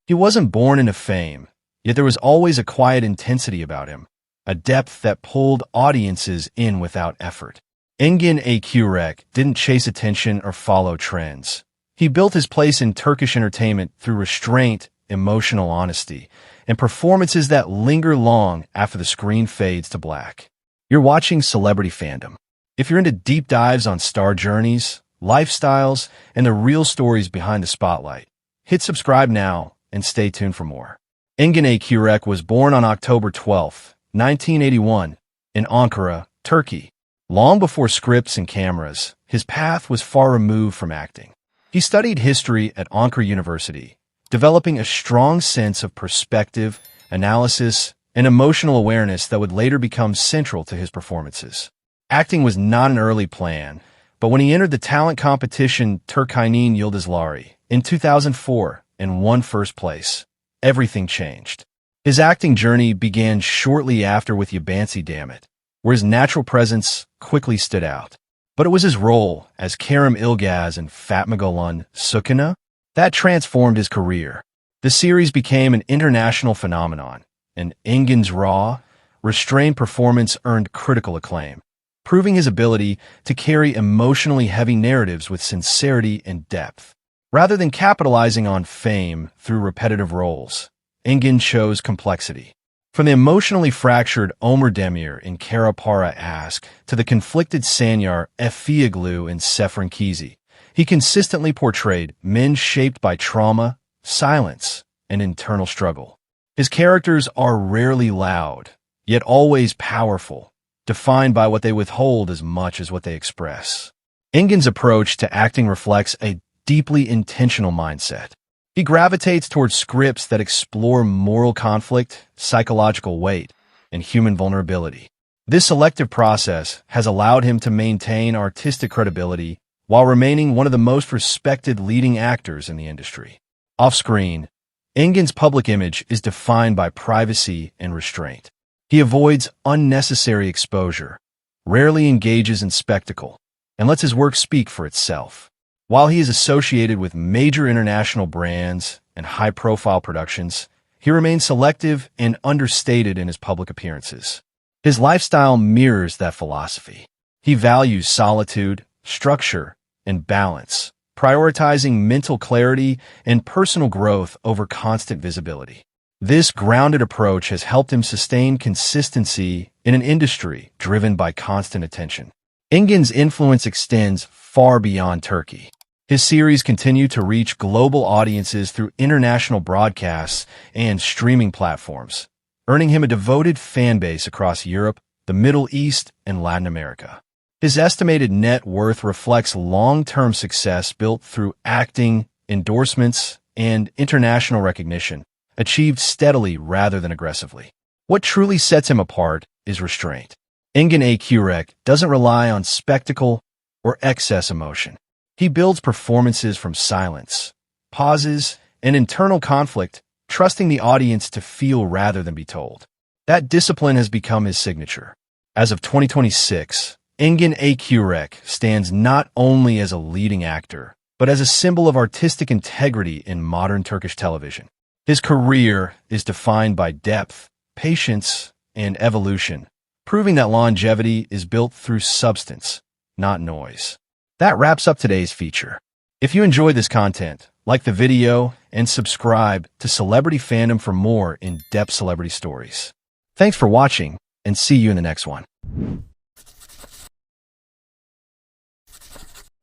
He wasn't born into fame, yet there was always a quiet intensity about him, a depth that pulled audiences in without effort. Engin Akyurek didn't chase attention or follow trends. He built his place in Turkish entertainment through restraint, emotional honesty, and performances that linger long after the screen fades to black. You're watching Celebrity Fandom. If you're into deep dives on star journeys, lifestyles, and the real stories behind the spotlight, hit subscribe now and stay tuned for more. Engin Akyurek was born on October 12, 1981, in Ankara, Turkey. Long before scripts and cameras, his path was far removed from acting. He studied history at Ankara University, developing a strong sense of perspective, analysis, and emotional awareness that would later become central to his performances. Acting was not an early plan, but when he entered the talent competition Türkiye'nin Yıldızları in 2004 and won first place, everything changed. His acting journey began shortly after with Yabansi Dammit, where his natural presence quickly stood out. But it was his role as Kerem Ilgaz in Fatma Gül'ün Sukuna that transformed his career. The series became an international phenomenon, and Engin's raw, restrained performance earned critical acclaim, proving his ability to carry emotionally heavy narratives with sincerity and depth. Rather than capitalizing on fame through repetitive roles, Engin chose complexity. From the emotionally fractured Omer Demir in Kara Para Ask to the conflicted Sanyar Effioglu in Sefrankizi, he consistently portrayed men shaped by trauma, silence, and internal struggle. His characters are rarely loud, yet always powerful, defined by what they withhold as much as what they express. Engin's approach to acting reflects a deeply intentional mindset. He gravitates towards scripts that explore moral conflict, psychological weight, and human vulnerability. This selective process has allowed him to maintain artistic credibility while remaining one of the most respected leading actors in the industry. Off-screen, Engin's public image is defined by privacy and restraint. He avoids unnecessary exposure, rarely engages in spectacle, and lets his work speak for itself. While he is associated with major international brands and high-profile productions, he remains selective and understated in his public appearances. His lifestyle mirrors that philosophy. He values solitude, structure, and balance, prioritizing mental clarity and personal growth over constant visibility. This grounded approach has helped him sustain consistency in an industry driven by constant attention. Engin's influence extends far beyond Turkey. His series continue to reach global audiences through international broadcasts and streaming platforms, earning him a devoted fan base across Europe, the Middle East, and Latin America. His estimated net worth reflects long-term success built through acting, endorsements, and international recognition, achieved steadily rather than aggressively. What truly sets him apart is restraint. Engin Akyurek doesn't rely on spectacle or excess emotion. He builds performances from silence, pauses, and internal conflict, trusting the audience to feel rather than be told. That discipline has become his signature. As of 2026, Engin Akyurek stands not only as a leading actor, but as a symbol of artistic integrity in modern Turkish television. His career is defined by depth, patience, and evolution, proving that longevity is built through substance, not noise. That wraps up today's feature. If you enjoyed this content, like the video and subscribe to Celebrity Fandom for more in-depth celebrity stories. Thanks for watching, and see you in the next one.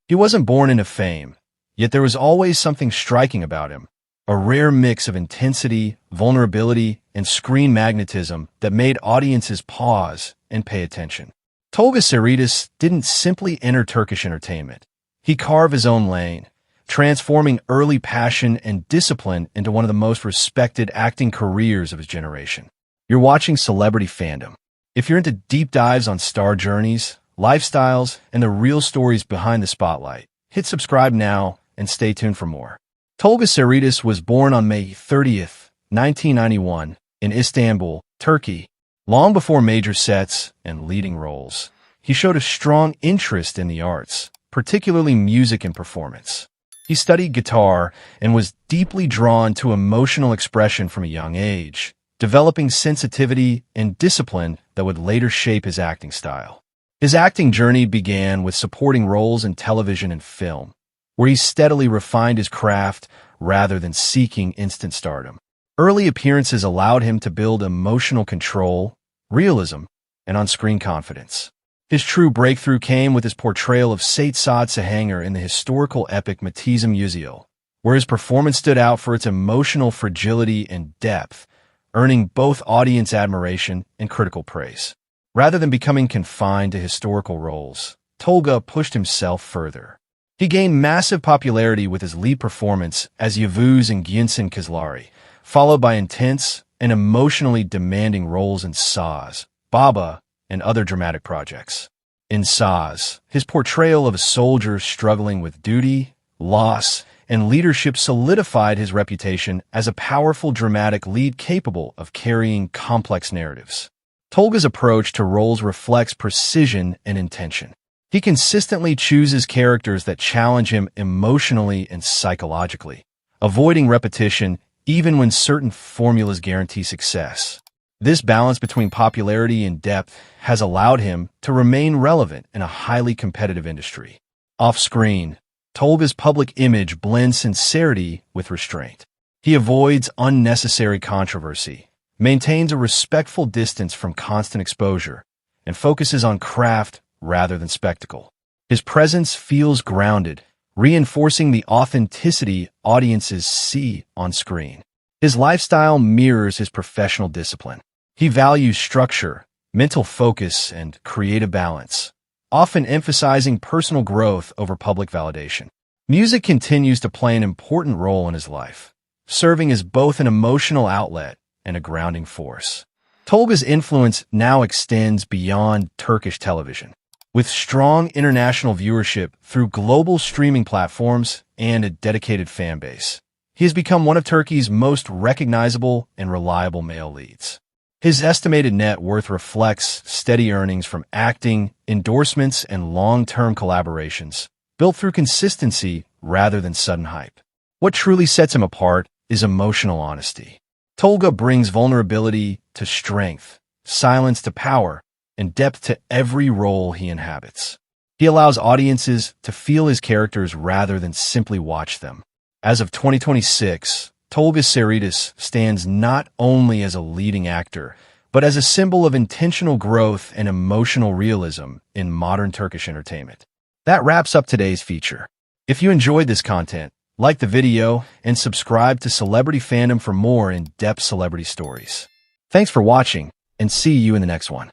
He wasn't born into fame, yet there was always something striking about him, a rare mix of intensity, vulnerability, and screen magnetism that made audiences pause and pay attention. Tolga Saritas didn't simply enter Turkish entertainment. He carved his own lane, transforming early passion and discipline into one of the most respected acting careers of his generation. You're watching Celebrity Fandom. If you're into deep dives on star journeys, lifestyles, and the real stories behind the spotlight, hit subscribe now and stay tuned for more. Tolga Saritas was born on May 30th, 1991, in Istanbul, Turkey. Long before major sets and leading roles, he showed a strong interest in the arts, particularly music and performance. He He studied guitar and was deeply drawn to emotional expression from a young age, developing sensitivity and discipline that would later shape his acting style. His acting journey began with supporting roles in television and film, where he steadily refined his craft rather than seeking instant stardom. Early appearances allowed him to build emotional control, realism, and on-screen confidence. His true breakthrough came with his portrayal of Sait Saad Sahanger in the historical epic Matizim Yüzyıl, where his performance stood out for its emotional fragility and depth, earning both audience admiration and critical praise. Rather than becoming confined to historical roles, Tolga pushed himself further. He gained massive popularity with his lead performance as Yavuz in Günsin Kızları, followed by intense and emotionally demanding roles in Saz, Baba, and other dramatic projects. In Saz, his portrayal of a soldier struggling with duty, loss, and leadership solidified his reputation as a powerful dramatic lead capable of carrying complex narratives. Tolga's approach to roles reflects precision and intention. He consistently chooses characters that challenge him emotionally and psychologically, avoiding repetition even when certain formulas guarantee success. This balance between popularity and depth has allowed him to remain relevant in a highly competitive industry. Off-screen, Tolga's public image blends sincerity with restraint. He avoids unnecessary controversy, maintains a respectful distance from constant exposure, and focuses on craft rather than spectacle. His presence feels grounded, reinforcing the authenticity audiences see on screen. His lifestyle mirrors his professional discipline. He values structure, mental focus, and creative balance, often emphasizing personal growth over public validation. Music continues to play an important role in his life, serving as both an emotional outlet and a grounding force. Tolga's influence now extends beyond Turkish television. With strong international viewership through global streaming platforms and a dedicated fan base, he has become one of Turkey's most recognizable and reliable male leads. His estimated net worth reflects steady earnings from acting, endorsements, and long-term collaborations, built through consistency rather than sudden hype. What truly sets him apart is emotional honesty. Tolga brings vulnerability to strength, silence to power, and depth to every role he inhabits. He allows audiences to feel his characters rather than simply watch them. As of 2026, Tolga Saritas stands not only as a leading actor, but as a symbol of intentional growth and emotional realism in modern Turkish entertainment. That wraps up today's feature. If you enjoyed this content, like the video and subscribe to Celebrity Fandom for more in-depth celebrity stories. Thanks for watching, and see you in the next one.